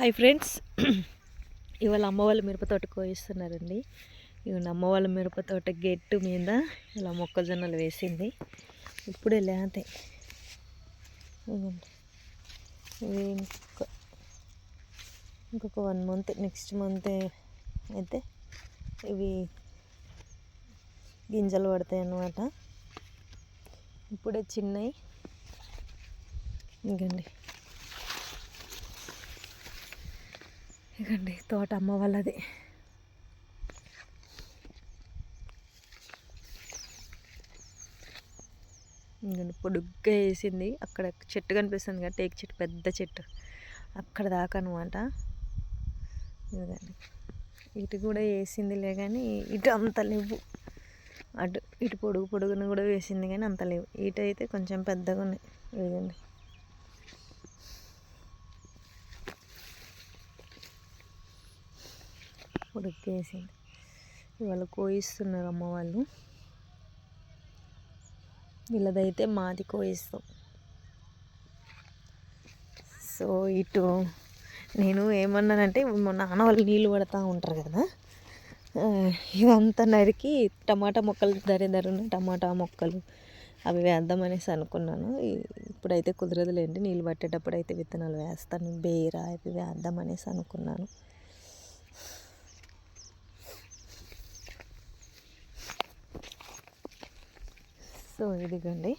Hi friends, ఇవాళ అమ్మ వాళ్ళ మిరప తోట కోయిస్తున్నారండి. ఇవాళ అమ్మ వాళ్ళ మిరప తోట గెట్టు మీద ఇలా మొక్కజొన్నలు వేసింది. ఇప్పుడే లేతాయి. ఇవి ఇంకొక 1 మంత్, నెక్స్ట్ మంత్ అయితే ఇవి గింజలు పడతాయి అన్నమాట. ఇప్పుడే చిన్నవి. ఇకండి తోట అమ్మ వాళ్ళది. ఇంకండి పొడుగ్గా వేసింది. అక్కడ చెట్టు కనిపిస్తుంది కదా, టేక్ చెట్టు, పెద్ద చెట్టు, అక్కడ దాకా అనమాట. ఇదండి ఇటు కూడా వేసిందిలే, కానీ ఇటు అంత లేవు. ఇటు పొడుగును కూడా వేసింది, కానీ అంత లేవు. ఇటు అయితే కొంచెం పెద్దగా ఉన్నాయి. ఇదండి పొడుగ్గేసింది. ఇవాళ కోయిస్తున్నారు అమ్మ వాళ్ళు. వీళ్ళదైతే మాది కోయిస్తాం. సో ఇటు నేను ఏమన్నానంటే, మా నాన్న వాళ్ళు నీళ్ళు పడతా ఉంటారు కదా, ఇదంతా నరికి టమాటా మొక్కలు, దరిన టమాటా మొక్కలు అవి వేద్దాం అనేసి అనుకున్నాను. ఇప్పుడైతే కుదరదులేండి, నీళ్ళు పట్టేటప్పుడు అయితే విత్తనాలు వేస్తాను, బేర ఇవి వేద్దాం అనేసి అనుకున్నాను. సో ఇదిగండి